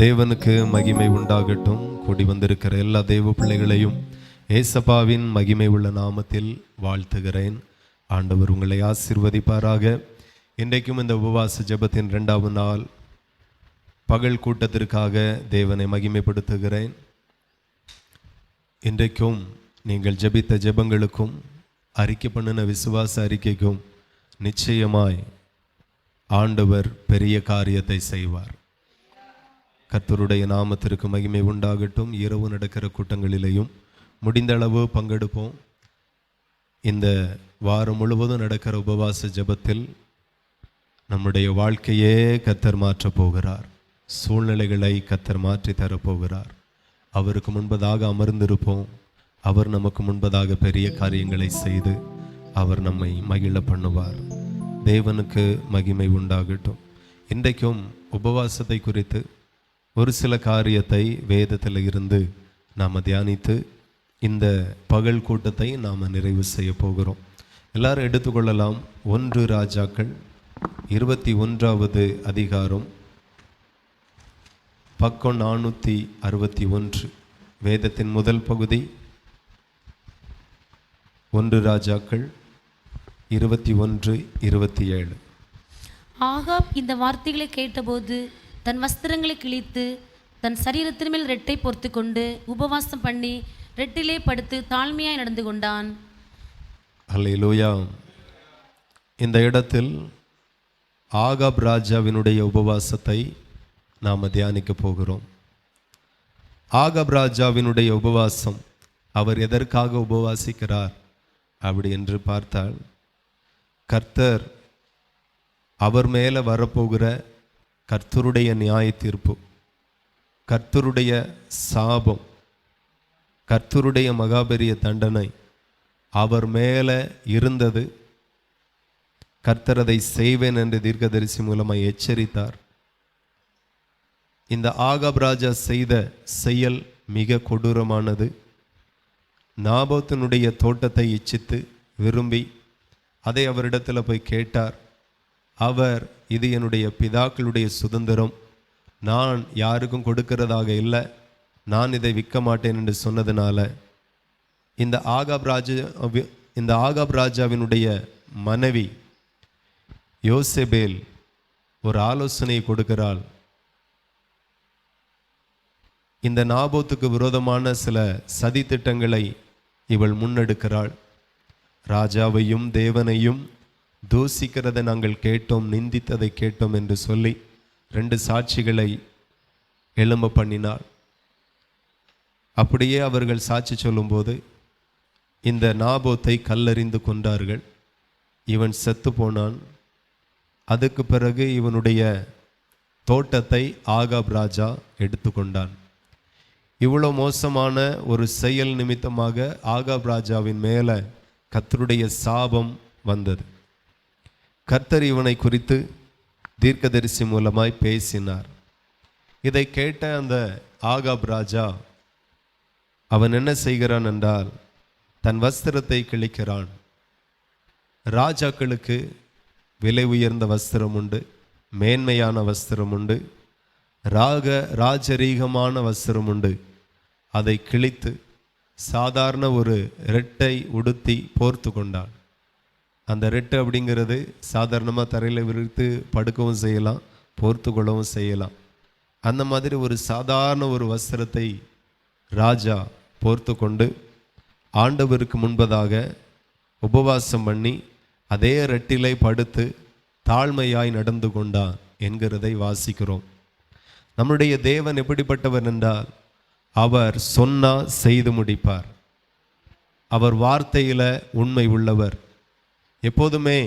தேவனுக்கு மகிமை உண்டாகட்டும். கூடி வந்திருக்கிற எல்லா தேவ பிள்ளைகளையும் ஏசப்பாவின் மகிமை உள்ள நாமத்தில் வாழ்த்துகிறேன். ஆண்டவர் உங்களை ஆசீர்வதிப்பாராக. இன்றைக்கும் இந்த உபவாச ஜெபத்தின் 2வது நாள் பகல் கூட்டத்திற்காக தேவனை மகிமைப்படுத்துகிறேன். இன்றைக்கும் நீங்கள் ஜெபித்த ஜெபங்களுக்கும் அறிக்கை பண்ணின விசுவாச அறிக்கைக்கும் நிச்சயமாய் ஆண்டவர் பெரிய காரியத்தை செய்வார். கர்த்தருடைய நாமத்திற்கு மகிமை உண்டாகட்டும். இரவு நடக்கிற கூட்டங்களிலேயும் முடிந்தளவு பங்கெடுப்போம். இந்த வாரம் முழுவதும் நடக்கிற உபவாச ஜெபத்தில் நம்முடைய வாழ்க்கையே கர்த்தர் மாற்றப் போகிறார். சூழ்நிலைகளை கர்த்தர் மாற்றி தரப்போகிறார். அவருக்கு முன்பதாக அமர்ந்திருப்போம். அவர் நமக்கு முன்பதாக பெரிய காரியங்களை செய்து அவர் நம்மை மகிழ பண்ணுவார். தேவனுக்கு மகிமை உண்டாகட்டும். இன்றைக்கும் உபவாசத்தை குறித்து ஒரு சில காரியத்தை வேதத்தில் இருந்து நாம் தியானித்து இந்த பகல் கூட்டத்தை நாம் நிறைவு செய்ய போகிறோம். எல்லாரும் எடுத்துக்கொள்ளலாம். 1 ராஜாக்கள் 21வது அதிகாரம் பக்கம் 461 வேதத்தின் முதல் பகுதி. 1 ராஜாக்கள் 21:27. ஆகாப் இந்த வார்த்தைகளை கேட்டபோது தன் வஸ்திரங்களை கிழித்து தன் சரீரத்தின் மேல் ரெட்டை பொறுத்து கொண்டு உபவாசம் பண்ணி ரெட்டிலே படுத்து தாழ்மையாய் நடந்து கொண்டான். அல்லேலூயா. இந்த இடத்தில் ஆகாப் ராஜாவினுடைய உபவாசத்தை நாம் தியானிக்க போகிறோம். ஆகாப் ராஜாவினுடைய உபவாசம், அவர் எதற்காக உபவாசிக்கிறார் அப்படி என்று பார்த்தால், கர்த்தர் அவர் மேலே வரப்போகிற கர்த்தருடைய நியாய தீர்ப்பு, கர்த்தருடைய சாபம், கர்த்தருடைய மகாபெரிய தண்டனை அவர் மேலே இருந்தது. கர்த்தர் அதை செய்வேன் என்று தீர்க்கதரிசி மூலமாக எச்சரித்தார். இந்த ஆகாப் ராஜா செய்த செயல் மிக கொடூரமானது. நாபோத்தினுடைய தோட்டத்தை இச்சித்து விரும்பி அதை அவரிடத்தில் போய் கேட்டார். அவர், இது என்னுடைய பிதாக்களுடைய சுதந்திரம், நான் யாருக்கும் கொடுக்கிறதாக இல்லை, நான் இதை விற்க மாட்டேன் என்று சொன்னதுனால இந்த ஆகாப் ராஜாவினுடைய மனைவி யோசேபேல் ஒரு ஆலோசனையை கொடுக்கிறாள். இந்த நாபோத்துக்கு விரோதமான சில சதி திட்டங்களை இவள் முன்னெடுக்கிறாள். ராஜாவையும் தேவனையும் தூசிக்கிறதை நாங்கள் கேட்டோம், நிந்தித்ததை கேட்டோம் என்று சொல்லி 2 சாட்சிகளை எழும்ப பண்ணினாள். அப்படியே அவர்கள் சாட்சி சொல்லும்போது இந்த நாபோத்தை கல்லெறிந்து கொண்டார்கள். இவன் செத்து போனான். அதுக்கு பிறகு இவனுடைய தோட்டத்தை ஆகாப் ராஜா எடுத்துக்கொண்டான். இவ்வளோ மோசமான ஒரு செயல் நிமித்தமாக ஆகாப் ராஜாவின் மேலே கர்த்தருடைய சாபம் வந்தது. கர்த்தர் இவனை குறித்து தீர்க்கதரிசி மூலமாய் பேசினார். இதை கேட்ட அந்த ஆகாப் ராஜா அவன் என்ன செய்கிறான் என்றால், தன் வஸ்திரத்தை கிழிக்கிறான். ராஜாக்களுக்கு விலை உயர்ந்த வஸ்திரம் உண்டு, மேன்மையான வஸ்திரம் உண்டு, ராஜரீகமான வஸ்திரம் உண்டு. அதை கிழித்து சாதாரண ஒரு ரெட்டை உடுத்தி போர்த்து கொண்டான். அந்த ரெட்டு அப்படிங்கிறது சாதாரணமாக தரையில் விரித்து படுக்கவும் செய்யலாம், போர்த்து கொள்ளவும் செய்யலாம். அந்த மாதிரி ஒரு சாதாரண ஒரு வஸ்திரத்தை ராஜா போர்த்து கொண்டு ஆண்டவருக்கு முன்பதாக உபவாசம் பண்ணி அதே ரெட்டிலை படுத்து தாழ்மையாய் நடந்து கொண்டான் என்கிறதை வாசிக்கிறோம். நம்முடைய தேவன் எப்படிப்பட்டவர் என்றால், அவர் சொன்னா செய்து முடிப்பார். அவர் வார்த்தையில் உண்மை உள்ளவர். எப்போதுமே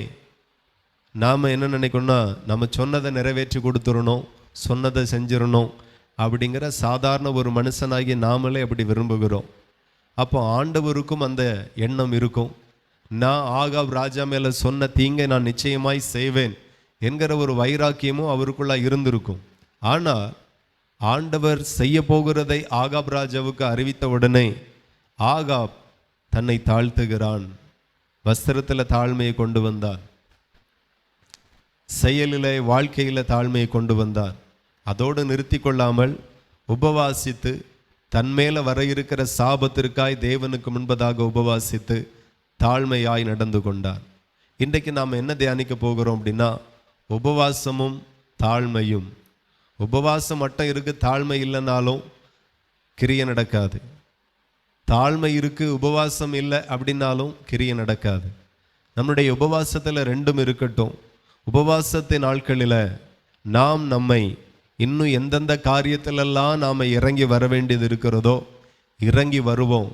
நாம் என்ன நினைக்கணும்னா, நம்ம சொன்னதை நிறைவேற்றி கொடுத்துடணும், சொன்னதை செஞ்சிடணும் அப்படிங்கிற சாதாரண ஒரு மனுஷனாகி நாமளே அப்படி விரும்புகிறோம். அப்போ ஆண்டவருக்கும் அந்த எண்ணம் இருக்கும். நான் ஆகாப் ராஜா மேலே சொன்ன தீங்கை நான் நிச்சயமாய் செய்வேன் என்கிற ஒரு வைராக்கியமும் அவருக்குள்ள இருந்திருக்கும். ஆனால் ஆண்டவர் செய்ய போகிறதை ஆகாப் ராஜாவுக்கு அறிவித்த உடனே ஆகாப் தன்னை தாழ்த்துகிறான். வஸ்திரத்தில் தாழ்மையை கொண்டு வந்தான், செயலில் வாழ்க்கையில் தாழ்மையை கொண்டு வந்தான். அதோடு நிறுத்தி கொள்ளாமல் உபவாசித்து தன்மேல வர இருக்கிற சாபத்திற்காய் தேவனுக்கு முன்பதாக உபவாசித்து தாழ்மையாய் நடந்து கொண்டார். இன்றைக்கு நாம் என்ன தியானிக்க போகிறோம் அப்படின்னா, உபவாசமும் தாழ்மையும். உபவாசம் மட்டும் இருக்கு, தாழ்மை இல்லைனாலும் கிரியை நடக்காது. தாழ்மை இருக்கு, உபவாசம் இல்லை அப்படின்னாலும் கிரியை நடக்காது. நம்முடைய உபவாசத்தில் ரெண்டும் இருக்கட்டும். உபவாசத்தின் நாட்களில் நாம் நம்மை இன்னும் எந்தெந்த காரியத்திலெல்லாம் நாம் இறங்கி வர வேண்டியது இருக்கிறதோ இறங்கி வருவோம்.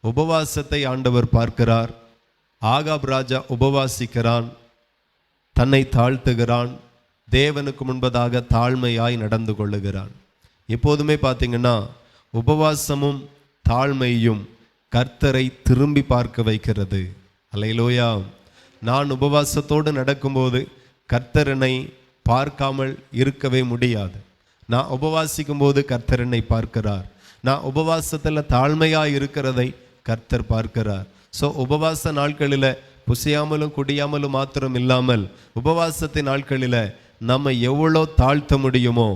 உபவாசத்தை ஆண்டவர் பார்க்கிறார். ஆகாப் ராஜா உபவாசிக்கிறான், தன்னை தாழ்த்துகிறான், தேவனுக்கு முன்பதாக தாழ்மையாய் நடந்து கொள்ளுகிறான். எப்போதுமே பார்த்தீங்கன்னா உபவாசமும் தாழ்மையும் கர்த்தரை திரும்பி பார்க்க வைக்கிறது. அல்லேலூயா. நான் உபவாசத்தோடு நடக்கும்போது கர்த்தர் என்னை பார்க்காமல் இருக்கவே முடியாது. நான் உபவாசிக்கும் போது கர்த்தர் என்னை பார்க்கிறார். நான் உபவாசத்தில் தாழ்மையாக இருக்கிறதை கர்த்தர் பார்க்கிறார். ஸோ உபவாச நாட்களில் புசியாமலும் குடியாமலும் மாத்திரம் இல்லாமல் உபவாசத்தின் நாட்களில் நம்ம எவ்வளோ தாழ்த்த முடியுமோ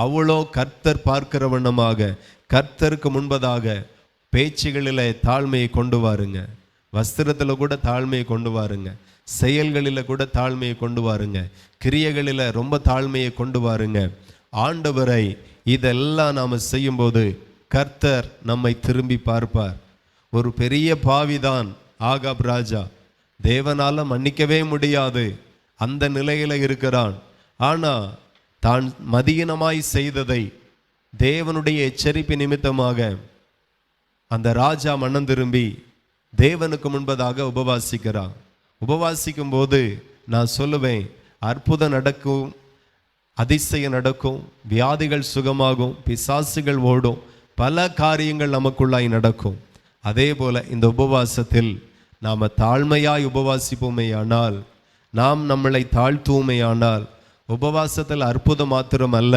அவ்வளோ கர்த்தர் பார்க்கிற வண்ணமாக கர்த்தருக்கு முன்பதாக பேச்சுகளில் தாழ்மையை கொண்டு வாருங்க, வஸ்திரத்தில் கூட தாழ்மையை கொண்டு வாருங்க, செயல்களில் கூட தாழ்மையை கொண்டு வாருங்க, கிரியைகளில் ரொம்ப தாழ்மையை கொண்டு வாருங்க. ஆண்டவரை இதெல்லாம் நாம் செய்யும்போது கர்த்தர் நம்மை திரும்பி பார்ப்பார். ஒரு பெரிய பாவிதான் ஆகாப் ராஜா, தேவனால மன்னிக்கவே முடியாது அந்த நிலையில இருக்கிறான். ஆனா தான் மதியீனமாய் செய்ததை தேவனுடைய எச்சரிப்பு நிமித்தமாக அந்த ராஜா மனம் திரும்பி தேவனுக்கு முன்பதாக உபவாசிக்கிறான். உபவாசிக்கும் போது நான் சொல்லுவேன், அற்புதம் நடக்கும், அதிசயம் நடக்கும், வியாதிகள் சுகமாகும், பிசாசுகள் ஓடும், பல காரியங்கள் நமக்குள்ளாய் நடக்கும். அதே போல இந்த உபவாசத்தில் நாம் தாழ்மையாய் உபவாசிப்போமே ஆனால், நாம் நம்மளை தாழ்த்துவோமேயானால், உபவாசத்தில் அற்புதம் மாத்திரம் அல்ல,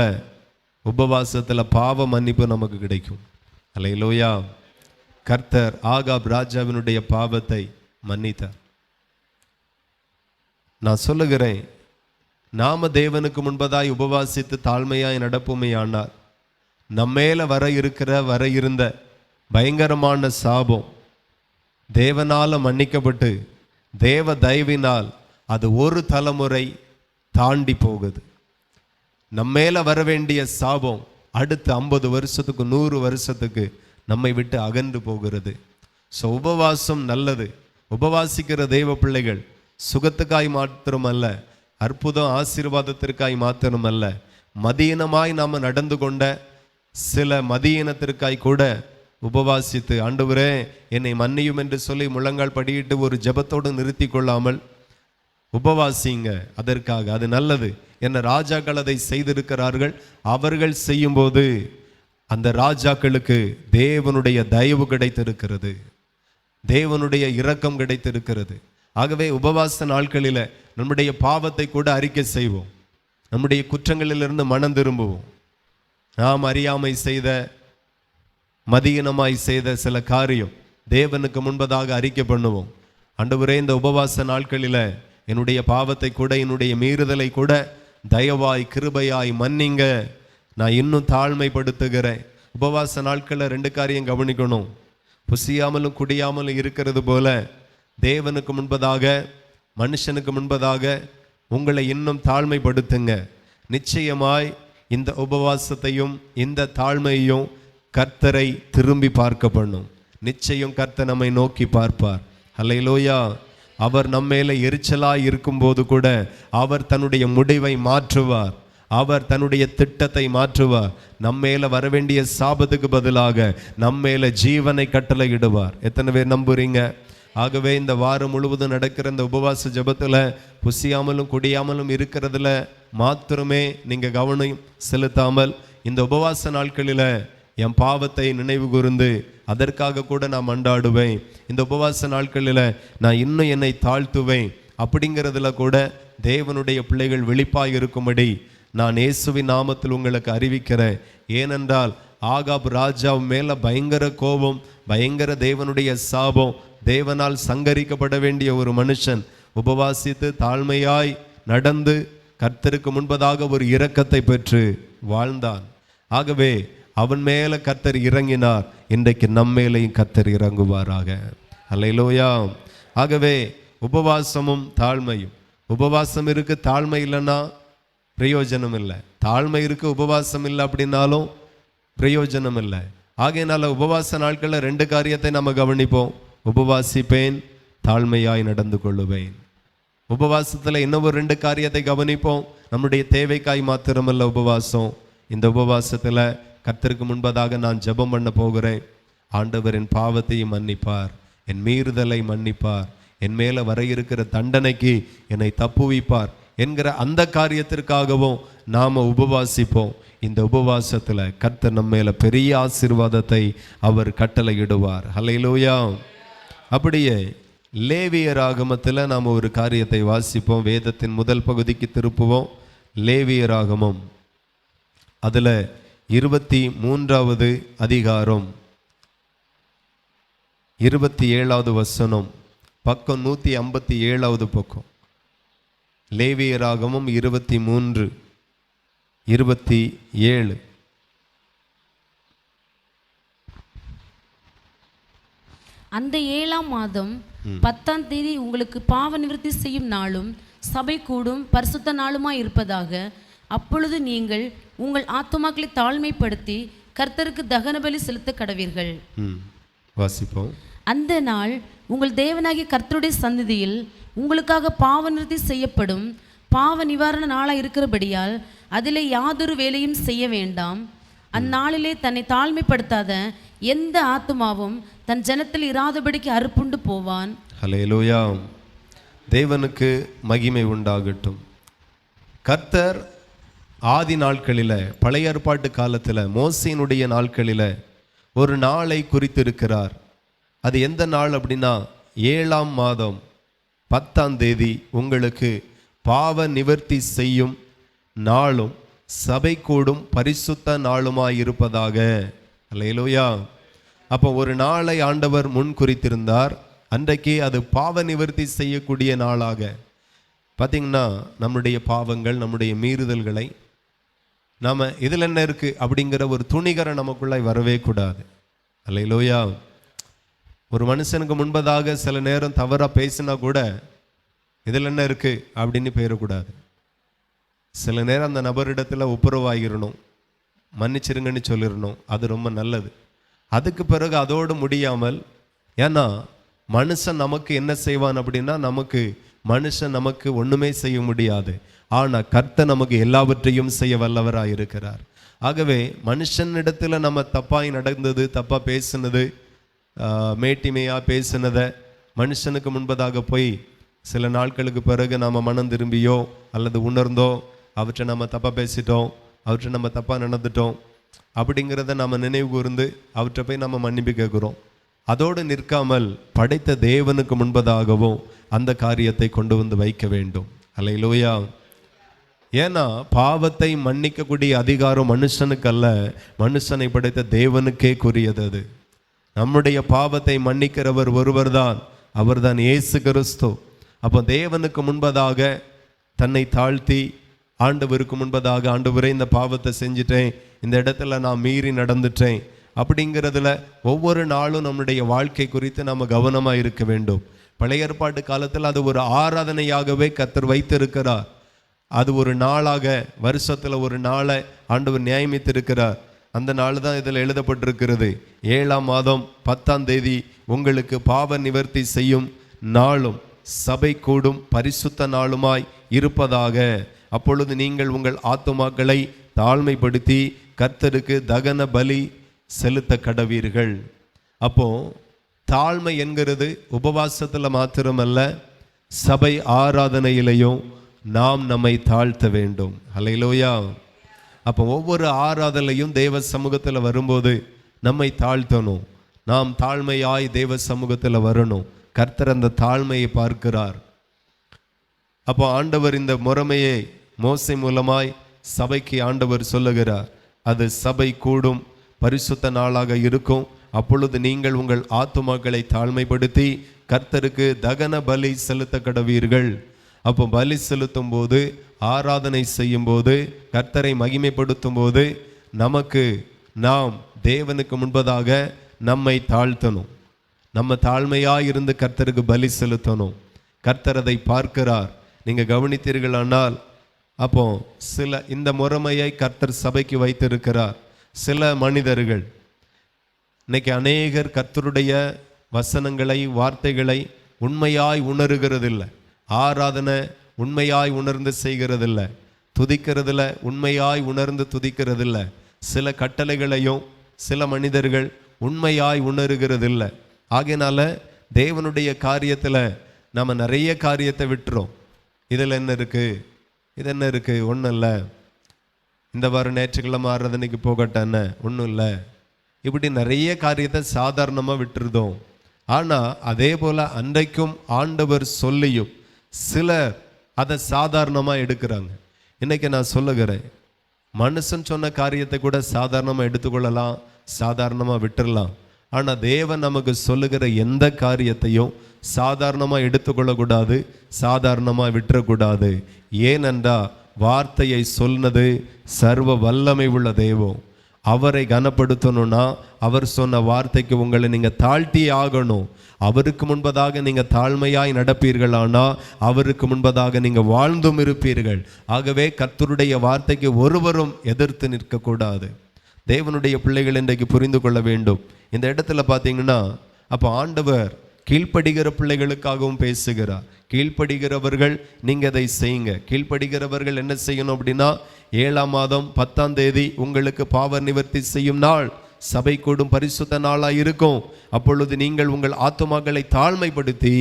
உபவாசத்தில் பாவ மன்னிப்பு நமக்கு கிடைக்கும். அல்லேலூயா. கர்த்தர் ஆகாப் ராஜாவினுடைய பாவத்தை மன்னித்தார். நான் சொல்லுகிறேன், நாம தேவனுக்கு முன்பதாய் உபவாசித்து தாழ்மையாய் நடப்போமே ஆனால், நம்மேல வர இருந்த பயங்கரமான சாபம் தேவனால மன்னிக்கப்பட்டு தேவ தயவினால் அது ஒரு தலைமுறை தாண்டி போகுது. நம்மேல வர வேண்டிய சாபம் அடுத்த 50 வருஷத்துக்கு 100 வருஷத்துக்கு நம்மை விட்டு அகன்று போகிறது. ஸோ உபவாசம் நல்லது. உபவாசிக்கிற தெய்வ பிள்ளைகள் சுகத்துக்காய் மாத்திரமல்ல, அற்புதம் ஆசீர்வாதத்திற்காய் மாத்திரமல்ல, மதியீனமாய் நாம் நடந்து கொண்ட சில மதியீனத்திற்காய் கூட உபவாசித்து, ஆண்டவரே என்னை மன்னியும் என்று சொல்லி முழங்கால் படியிட்டு ஒரு ஜெபத்தோடு நிறுத்தி கொள்ளாமல் உபவாசிங்க. அதற்காக அது நல்லது. என்ன ராஜாக்கள் அதை செய்திருக்கிறார்கள். அவர்கள் செய்யும்போது அந்த ராஜாக்களுக்கு தேவனுடைய தயவு கிடைத்திருக்கிறது, தேவனுடைய இரக்கம் கிடைத்திருக்கிறது. ஆகவே உபவாச நாட்களில் நம்முடைய பாவத்தை கூட அறிக்கை செய்வோம், நம்முடைய குற்றங்களிலிருந்து மனம் திரும்புவோம். நாம் அறியாமை செய்த, மதியீனமாய் செய்த சில காரியம் தேவனுக்கு முன்பதாக அறிக்கை பண்ணுவோம். ஆண்டவரே, இந்த உபவாச நாட்களில் என்னுடைய பாவத்தை கூட, என்னுடைய மீறுதலை கூட தயவாய் கிருபையாய் மன்னிங்க, நான் இன்னும் தாழ்மைப்படுத்துகிறேன். உபவாச நாட்களில் 2 காரியம் கவனிக்கணும். புசியாமலும் குடியாமலும் இருக்கிறது போல தேவனுக்கு முன்பதாக, மனுஷனுக்கு முன்பதாக உங்களை இன்னும் தாழ்மைப்படுத்துங்க. நிச்சயமாய் இந்த உபவாசத்தையும் இந்த தாழ்மையையும் கர்த்தரை திரும்பி பார்க்க பண்ணும். நிச்சயம் கர்த்தர் நம்மை நோக்கி பார்ப்பார். அல்லேலூயா. அவர் நம்மேல எரிச்சலாய் இருக்கும்போது கூட அவர் தன்னுடைய முடிவை மாற்றுவார், அவர் தன்னுடைய திட்டத்தை மாற்றுவார். நம்மேல வரவேண்டிய சாபத்துக்கு பதிலாக நம்மேல ஜீவனை கட்டளையிடுவார். எத்தனை பேர் நம்புறீங்க? ஆகவே இந்த வாரம் முழுவதும் நடக்கிற இந்த உபவாச ஜபத்தில் புசியாமலும் குடியாமலும் இருக்கிறதுல மாத்திரமே நீங்கள் கவனம் செலுத்தாமல், இந்த உபவாச நாட்களில் என் பாவத்தை நினைவு கூர்ந்து அதற்காக கூட நான் மண்டாடுவேன், இந்த உபவாச நாட்களில் நான் இன்னும் என்னை தாழ்த்துவேன் அப்படிங்கிறதுல கூட தேவனுடைய பிள்ளைகள் விழிப்பாய் இருக்கும்படி நான் இயேசுவின் நாமத்தில் உங்களுக்கு அறிவிக்கிறேன். ஏனென்றால் ஆகாப் ராஜா மேலே பயங்கர கோபம், பயங்கர தேவனுடைய சாபம், தேவனால் சங்கரிக்கப்பட வேண்டிய ஒரு மனுஷன் உபவாசித்து தாழ்மையாய் நடந்து கர்த்தருக்கு முன்பதாக ஒரு இரக்கத்தை பெற்று வாழ்ந்தான். ஆகவே அவன் மேல கர்த்தர் இறங்கினார். இன்றைக்கு நம்மேலையும் கர்த்தர் இறங்குவாராக. அல்லேலூயா. ஆகவே உபவாசமும் தாழ்மையும், உபவாசம் இருக்கு தாழ்மை இல்லைன்னா பிரயோஜனம் இல்லை, தாழ்மை இருக்கு உபவாசம் இல்லை அப்படின்னாலும் பிரயோஜனம் இல்லை. ஆகையினால உபவாச நாட்களில் 2 காரியத்தை நம்ம கவனிப்போம். உபவாசிப்பேன், தாழ்மையாய் நடந்து கொள்ளுவேன். உபவாசத்தில் இன்னும் 2 காரியத்தை கவனிப்போம். நம்முடைய தேவைக்காய் மாத்திரமல்ல உபவாசம். இந்த உபவாசத்தில் கர்த்தருக்கு முன்பதாக நான் ஜெபம் பண்ண போகிறேன். ஆண்டவர் என் பாவத்தையும் மன்னிப்பார், என் மீறுதலை மன்னிப்பார், என் மேலே வர இருக்கிற தண்டனைக்கு என்னை தப்புவிப்பார் என்கிற அந்த காரியத்திற்காகவும் நாம் உபவாசிப்போம். இந்த உபவாசத்தில் கர்த்தர் நம்ம மேலே பெரிய ஆசீர்வாதத்தை அவர் கட்டளையிடுவார். ஹல்லேலூயா. அப்படியே லேவியராகமத்தில் நாம் ஒரு காரியத்தை வாசிப்போம். வேதத்தின் முதல் பகுதிக்கு திருப்புவோம். லேவியராகமம் அதில் 23வது அதிகாரம் 27வது வசனம், பக்கம் 157வது பக்கம். லேவியராகமம் 23:27. அந்த 7ஆம் மாதம் 10ஆம் தேதி உங்களுக்கு பாவ நிவர்த்தி செய்யும் நாளும் சபை கூடும் பரிசுத்த நாளுமாய் இருப்பதாக. அப்பொழுது நீங்கள் உங்கள் ஆத்துமாக்களை தாழ்மைப்படுத்தி கர்த்தருக்கு தகன பலி செலுத்த கடவீர்கள். வாசிப்போம். அந்த நாள் உங்கள் தேவனாகிய கர்த்தருடைய சந்நிதியில் உங்களுக்காக பாவ நிவர்த்தி செய்யப்படும் பாவ நிவாரண நாளாக இருக்கிறபடியால் அதிலே யாதொரு வேலையும் செய்ய வேண்டாம். அந்நாளிலே தன்னை தாழ்மைப்படுத்தாத எந்த ஆத்துமாவும் தன் ஜனத்தில் இராதபடிக்கு அறுப்புண்டு போவான். ஹல்லேலூயா. தேவனுக்கு மகிமை உண்டாகட்டும். கர்த்தர் ஆதி நாட்களில், பழைய ஏற்பாட்டு காலத்தில், மோசேயினுடைய நாட்களில் ஒரு நாளை குறித்திருக்கிறார். அது எந்த நாள் அப்படின்னா 7ஆம் மாதம் 10ஆம் தேதி உங்களுக்கு பாவ நிவர்த்தி செய்யும் நாளும் சபை கூடும் பரிசுத்த நாளுமாயிருப்பதாக. அல்லேலூயா. அப்போ ஒரு நாளை ஆண்டவர் முன் குறித்திருந்தார். அன்றைக்கு அது பாவ நிவர்த்தி செய்யக்கூடிய நாளாக. பார்த்திங்கன்னா நம்முடைய பாவங்கள், நம்முடைய மீறுதல்களை நாம் இதில் என்ன இருக்குது அப்படிங்கிற ஒரு துணிகரை நமக்குள்ளாய் வரவே கூடாது. அல்லேலூயா. ஒரு மனுஷனுக்கு முன்பதாக சில நேரம் தவறாக பேசினா கூட இதில் என்ன இருக்குது அப்படின்னு போயிடக்கூடாது. சில நேரம் அந்த நபரிடத்தில் ஒப்புரவாகிடணும், மன்னிச்சிருங்கன்னு சொல்லிடணும். அது ரொம்ப நல்லது. அதுக்கு பிறகு அதோடு முடியாமல், ஏன்னா மனுஷன் நமக்கு என்ன செய்வான் அப்படின்னா, மனுஷன் நமக்கு ஒன்றுமே செய்ய முடியாது. ஆனால் கர்த்தர் நமக்கு எல்லாவற்றையும் செய்ய வல்லவராக இருக்கிறார். ஆகவே மனுஷனிடத்தில் நம்ம தப்பாய் நடந்தது, தப்பாக பேசுனது, மேட்டிமையாக பேசுனதை மனுஷனுக்கு முன்பதாக போய் சில நாட்களுக்கு பிறகு நாம் மனம் திரும்பியோ அல்லது உணர்ந்தோ அவற்றை நம்ம தப்பாக பேசிட்டோம், அவற்றை நம்ம தப்பாக நடந்துட்டோம் அப்படிங்கிறத நம்ம நினைவு கூர்ந்து அவற்றை போய் நம்ம மன்னிப்பு கேட்குறோம். அதோடு நிற்காமல் படைத்த தேவனுக்கு முன்பதாகவும் அந்த காரியத்தை கொண்டு வந்து வைக்க வேண்டும். அல்லேலூயா. ஏன்னா பாவத்தை மன்னிக்கக்கூடிய அதிகாரம் மனுஷனுக்கு அல்ல, மனுஷனை படைத்த தேவனுக்கே கூறியது. அது நம்முடைய பாவத்தை மன்னிக்கிறவர் ஒருவர் தான், அவர்தான் இயேசு கிறிஸ்து. அப்போ தேவனுக்கு முன்பதாக தன்னை தாழ்த்தி ஆண்டவருக்கு முன்பதாக, ஆண்டவரே இந்த பாவத்தை செஞ்சிட்டேன், இந்த இடத்துல நான் மீறி நடந்துட்டேன் அப்படிங்கிறதுல ஒவ்வொரு நாளும் நம்முடைய வாழ்க்கை குறித்து நம்ம கவனமாக இருக்க வேண்டும். பழைய ஏற்பாட்டு காலத்தில் அது ஒரு ஆராதனையாகவே கர்த்தர் வைத்திருக்கிறார். அது ஒரு நாளாக, வருஷத்தில் ஒரு நாளை ஆண்டவர் நியமித்திருக்கிறார். அந்த நாள் தான் இதில் எழுதப்பட்டிருக்கிறது. 7ஆம் மாதம் 10ஆம் தேதி உங்களுக்கு பாவ நிவர்த்தி செய்யும் நாளும் சபை கூடும் பரிசுத்த நாளுமாய் இருப்பதாக. அப்பொழுது நீங்கள் உங்கள் ஆத்துமாக்களை தாழ்மைப்படுத்தி கர்த்தருக்கு தகன பலி செலுத்த கடவீர்கள். அப்போ தாழ்மை என்கிறது உபவாசத்தில் மாத்திரமல்ல, சபை ஆராதனையிலையும் நாம் நம்மை தாழ்த்த வேண்டும். அல்லேலூயா. அப்போ ஒவ்வொரு ஆராதனையும் தேவ சமூகத்தில் வரும்போது நம்மை தாழ்த்தணும். நாம் தாழ்மையாய் தேவ சமூகத்தில் வரணும். கர்த்தர் அந்த தாழ்மையை பார்க்கிறார். அப்போ ஆண்டவர் இந்த முறைமையை மோசே மூலமாய் சபைக்கு ஆண்டவர் சொல்லுகிறார். அது சபை கூடும் பரிசுத்த நாளாக இருக்கும். அப்பொழுது நீங்கள் உங்கள் ஆத்துமாக்களை தாழ்மைப்படுத்தி கர்த்தருக்கு தகன பலி செலுத்த கடவீர்கள். அப்போ பலி செலுத்தும் போது ஆராதனை செய்யும்போது, கர்த்தரை மகிமைப்படுத்தும் போது நாம் தேவனுக்கு முன்பதாக நம்மை தாழ்த்தணும். நம்ம தாழ்மையாயிருந்து கர்த்தருக்கு பலி செலுத்தணும். கர்த்தர் அதை பார்க்கிறார். நீங்கள் கவனித்தீர்களானால் அப்போ இந்த முறைமையை கர்த்தர் சபைக்கு வைத்திருக்கிறார். சில மனிதர்கள் இன்னைக்கு அநேகர் கர்த்தருடைய வசனங்களை, வார்த்தைகளை உண்மையாய் உணர்கிறதில்லை. ஆராதனை உண்மையாய் உணர்ந்து செய்கிறதில்லை. துதிக்கிறதில்ல உண்மையாய் உணர்ந்து துதிக்கிறதில்லை. சில கட்டளைகளையும் சில மனிதர்கள் உண்மையாய் உணர்கிறதில்லை. ஆகையினால தேவனுடைய காரியத்தில் நம்ம நிறைய காரியத்தை விட்டுறோம். இதில் என்ன இருக்குது, இது என்ன இருக்குது, ஒன்றும் இல்லை, இந்த வாரம் ஞாயிற்றுக்கிழமை ஆராதனைக்கு போகட்டும், என்ன ஒன்றும் இல்லை, இப்படி நிறைய காரியத்தை சாதாரணமாக விட்டுருதோம். ஆனால் அதே போல் அன்றைக்கும் ஆண்டவர் சொல்லியும் சிலர் அதை சாதாரணமாக எடுக்கிறாங்க. இன்றைக்கி நான் சொல்லுகிறேன், மனுஷன் சொன்ன காரியத்தை கூட சாதாரணமாக எடுத்துக்கொள்ளலாம், சாதாரணமாக விட்டுடலாம். ஆனால் தேவன் நமக்கு சொல்லுகிற எந்த காரியத்தையும் சாதாரணமாக எடுத்துக்கொள்ளக்கூடாது, சாதாரணமாக விட்டுறக்கூடாது. ஏனென்றா வார்த்தையை சொன்னது சர்வ வல்லமை உள்ள தெய்வம். அவரை கனப்படுத்தணும்னா அவர் சொன்ன வார்த்தைக்கு உங்களை நீங்கள் தாழ்த்தி ஆகணும். அவருக்கு முன்பதாக நீங்கள் தாழ்மையாய் நடப்பீர்களானா அவருக்கு முன்பதாக நீங்கள் வாழ்ந்தும் இருப்பீர்கள். ஆகவே கர்த்தருடைய வார்த்தைக்கு ஒருவரும் எதிர்த்து நிற்கக்கூடாது. தேவனுடைய பிள்ளைகள் இன்றைக்கு புரிந்து கொள்ள வேண்டும். இந்த இடத்துல பார்த்தீங்கன்னா அப்போ ஆண்டவர் கீழ்ப்படுகிற பிள்ளைகளுக்காகவும் பேசுகிறார். கீழ்ப்படுகிறவர்கள் நீங்கள் அதை செய்யுங்க. கீழ்ப்படுகிறவர்கள் என்ன செய்யணும் அப்படின்னா 7ஆம் மாதம் 10ஆம் தேதி உங்களுக்கு பாவ நிவர்த்தி செய்யும் நாள், சபை கூடும் பரிசுத்த நாளாக இருக்கும். அப்பொழுது நீங்கள் உங்கள் ஆத்துமாக்களை தாழ்மைப்படுத்தி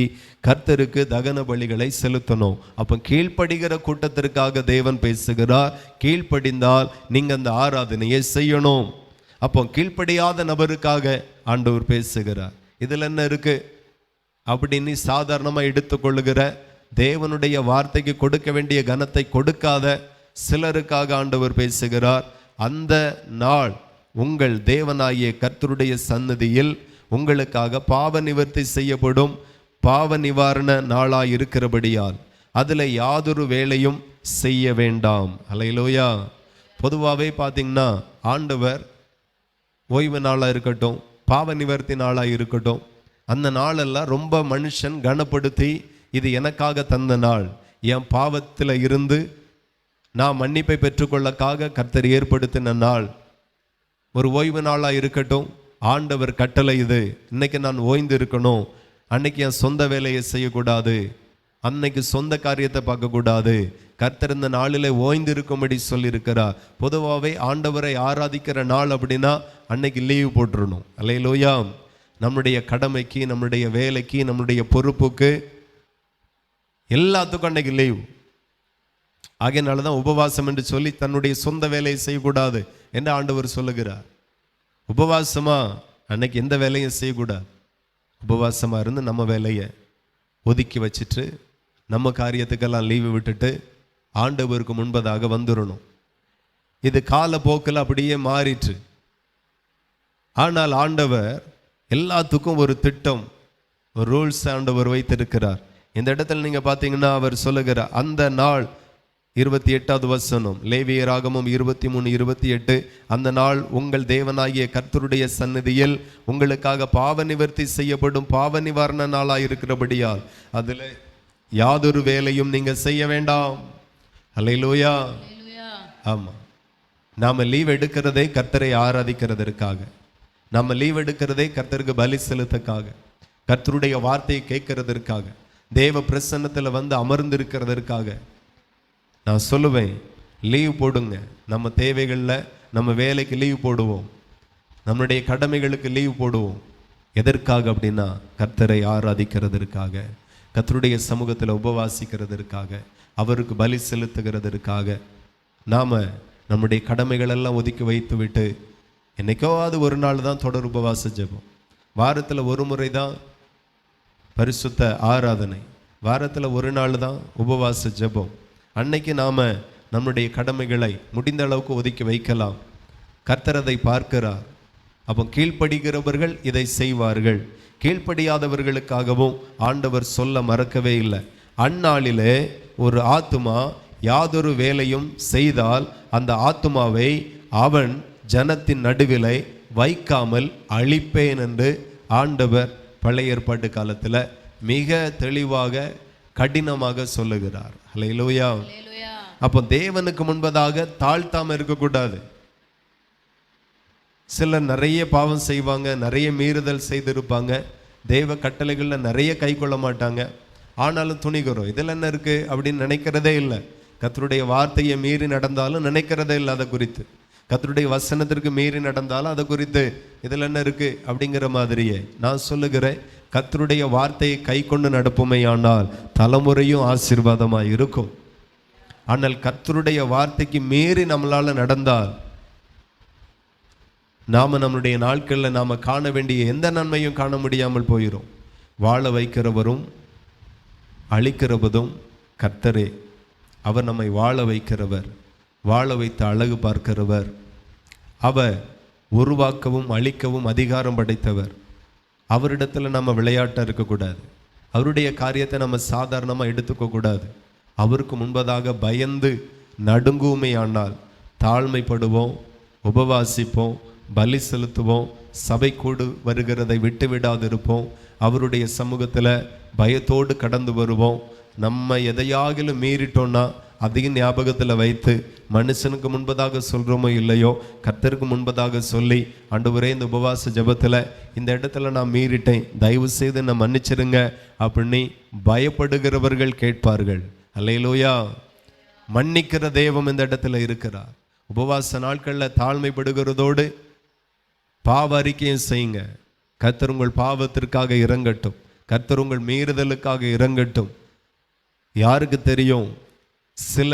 கர்த்தருக்கு தகன பலிகளை செலுத்தணும். அப்போ கீழ்ப்படுகிற கூட்டத்திற்காக தேவன் பேசுகிறார். கீழ்ப்படிந்தால் நீங்கள் அந்த ஆராதனையை செய்யணும். அப்போ கீழ்ப்படியாத நபருக்காக ஆண்டவர் பேசுகிறார். இதில் என்ன இருக்கு அப்படின்னு சாதாரணமாக எடுத்துக்கொள்ளுகிற, தேவனுடைய வார்த்தைக்கு கொடுக்க வேண்டிய கனத்தை கொடுக்காத சிலருக்காக ஆண்டவர் பேசுகிறார். அந்த நாள் உங்கள் தேவனாகிய கர்த்தருடைய சன்னதியில் உங்களுக்காக பாவ நிவர்த்தி செய்யப்படும் பாவ நிவாரண நாளாய் இருக்கிறபடியால் அதில் யாதொரு வேலையும் செய்ய வேண்டாம். அல்லேலூயா. பொதுவாகவே பார்த்தீங்கன்னா ஆண்டவர் ஓய்வு நாளாக இருக்கட்டும், பாவ நிவர்த்தி நாளாக இருக்கட்டும், அந்த நாளெல்லாம் ரொம்ப மனுஷன் கனப்படுத்தி இது எனக்காக தந்த நாள், என் பாவத்தில் இருந்து நான் மன்னிப்பை பெற்றுக்கொள்ளக்காக கர்த்தர் ஏற்படுத்தின நாள், ஒரு ஓய்வு நாளாக இருக்கட்டும். ஆண்டவர் கட்டளை இது, இன்னைக்கு நான் ஓய்ந்து இருக்கணும், அன்னைக்கு என் சொந்த வேலையை செய்யக்கூடாது, அன்னைக்கு சொந்த காரியத்தை பார்க்கக்கூடாது, கர்த்தர் இந்த நாளில் ஓய்ந்து இருக்கும்படி சொல்லியிருக்கிறார். பொதுவாகவே ஆண்டவரை ஆராதிக்கிற நாள் அப்படின்னா அன்னைக்கு லீவு போட்டுருணும். அல்லேலூயா. நம்முடைய கடமைக்கு, நம்முடைய வேலைக்கு, நம்முடைய பொறுப்புக்கு எல்லாத்துக்கும் அன்னைக்கு லீவு. ஆகையினால தான் உபவாசம் என்று சொல்லி தன்னுடைய சொந்த வேலையை செய்யக்கூடாது என்று ஆண்டவர் சொல்லுகிறார். உபவாசமா அன்னைக்கு எந்த வேலையும் செய்யக்கூடாது. உபவாசமாக இருந்து நம்ம வேலையை ஒதுக்கி வச்சுட்டு நம்ம காரியத்துக்கெல்லாம் லீவு விட்டுட்டு ஆண்டவருக்கு முன்பதாக வந்துடணும். இது காலப்போக்கில் அப்படியே மாறிற்று. ஆனால் ஆண்டவர் எல்லாத்துக்கும் ஒரு திட்டம், ஒரு ரூல்ஸ் ஆண்டவர் வைத்திருக்கிறார். இந்த இடத்துல நீங்கள் பார்த்தீங்கன்னா அவர் சொல்லுகிறார், அந்த நாள் 28வது வசனம், லேவியராகமம் 23:28, அந்த நாள் உங்கள் தேவனாகிய கர்த்தருடைய சந்நிதியில் உங்களுக்காக பாவ நிவர்த்தி செய்யப்படும் பாவ நிவாரண நாளாக இருக்கிறபடியால் அதில் யாதொரு வேலையும் நீங்கள் செய்ய வேண்டாம். அல்லேலூயா. ஆமாம், நாம் லீவ் எடுக்கிறதே கர்த்தரை ஆராதிக்கிறதற்காக, நம்ம லீவ் எடுக்கிறதே கர்த்தருக்கு பலி செலுத்தக்காக, கர்த்தருடைய வார்த்தையை கேட்கறதற்காக, தேவ பிரசன்னத்தில் வந்து அமர்ந்திருக்கிறதற்காக. நான் சொல்லுவேன், லீவ் போடுங்க. நம்ம தேவைகளில் நம்ம வேலைக்கு லீவ் போடுவோம், நம்முடைய கடமைகளுக்கு லீவ் போடுவோம். எதற்காக அப்படின்னா கர்த்தரை ஆராதிக்கிறதற்காக, கர்த்தருடைய சமூகத்தில் உபவாசிக்கிறதற்காக, அவருக்கு பலி செலுத்துகிறதற்காக. நாம் நம்முடைய கடமைகளெல்லாம் ஒதுக்கி வைத்து விட்டு என்னைக்காவது ஒரு நாள் தான் தொடர் உபவாச ஜெபம், வாரத்தில் ஒரு முறை தான் பரிசுத்த ஆராதனை, வாரத்தில் ஒரு நாள் தான் உபவாச ஜெபம். அன்னைக்கு நாம் நம்முடைய கடமைகளை முடிந்த அளவுக்கு ஒதுக்கி வைக்கலாம். கர்த்தர் அதை பார்க்கிறார். அப்போ கீழ்ப்படுகிறவர்கள் இதை செய்வார்கள், கீழ்ப்படியாதவர்களுக்காகவும் ஆண்டவர் சொல்ல மறக்கவே இல்லை. அந்நாளிலே ஒரு ஆத்துமா யாதொரு வேலையும் செய்தால் அந்த ஆத்துமாவை அவன் ஜனத்தின் நடுவிலே வைக்காமல் அழிப்பேன் என்று ஆண்டவர் பழைய ஏற்பாட்டு காலத்தில் மிக தெளிவாக கடினமாக சொல்லுகிறார். அல்லேலூயா. அப்போ தேவனுக்கு முன்பதாக தாழ்த்தாம இருக்கக்கூடாது. சிலர் நிறைய பாவம் செய்வாங்க, நிறைய மீறுதல் செய்திருப்பாங்க, தேவ கட்டளைகளில் நிறைய கை கொள்ள மாட்டாங்க, ஆனாலும் துணிகரும் இதில் என்ன இருக்கு அப்படின்னு நினைக்கிறதே இல்லை. கர்த்தருடைய வார்த்தையை மீறி நடந்தாலும் நினைக்கிறதே இல்லை அதை குறித்து. கர்த்தருடைய வசனத்திற்கு மீறி நடந்தாலும் அதை குறித்து இதில் என்ன இருக்கு அப்படிங்கிற மாதிரியே. நான் சொல்லுகிறேன், கர்த்தருடைய வார்த்தையை கை கொண்டு நடப்புமே ஆனால் தலைமுறையும் ஆசீர்வாதமாக இருக்கும். ஆனால் கர்த்தருடைய வார்த்தைக்கு மீறி நம்மளால நடந்தால் நம்மளுடைய நாட்களில் நாம் காண வேண்டிய எந்த நன்மையும் காண முடியாமல் போயிடும். வாழ வைக்கிறவரும் அழிக்கிறவதும் கர்த்தரே. அவர் நம்மை வாழ வைக்கிறவர், வாழ வைத்து அழகு பார்க்கிறவர். அவர் உருவாக்கவும் அழிக்கவும் அதிகாரம் படைத்தவர். அவரிடத்தில் நம்ம விளையாட்டாக இருக்கக்கூடாது. அவருடைய காரியத்தை நம்ம சாதாரணமாக எடுத்துக்கக்கூடாது. அவருக்கு முன்பதாக பயந்து நடுங்குமே ஆனால் தாழ்மைப்படுவோம், உபவாசிப்போம், பலி செலுத்துவோம், சபை கூடு வருகிறதை விட்டு விடாதிருப்போம், அவருடைய சமூகத்தில் பயத்தோடு கடந்து வருவோம். நம்ம எதையாகிலும் மீறிட்டோன்னா அதையும் ஞாபகத்தில் வைத்து மனுஷனுக்கு முன்பதாக சொல்கிறோமோ இல்லையோ கர்த்தருக்கு முன்பதாக சொல்லி, ஆண்டவரே இந்த உபவாச ஜெபத்தில் இந்த இடத்துல நான் மீறிட்டேன், தயவு செய்து நான் மன்னிச்சிருங்க அப்படின்னு பயப்படுகிறவர்கள் கேட்பார்கள். அல்லேலூயா. மன்னிக்கிற தெய்வம் இந்த இடத்துல இருக்கிறார். உபவாச நாட்களில் தாழ்மைப்படுகிறதோடு பாவ அறிக்கையும் செய்யுங்க. கர்த்தர் உங்கள் பாவத்திற்காக இறங்கட்டும், கர்த்தர் உங்கள் மீறுதலுக்காக இறங்கட்டும். யாருக்கு தெரியும், சில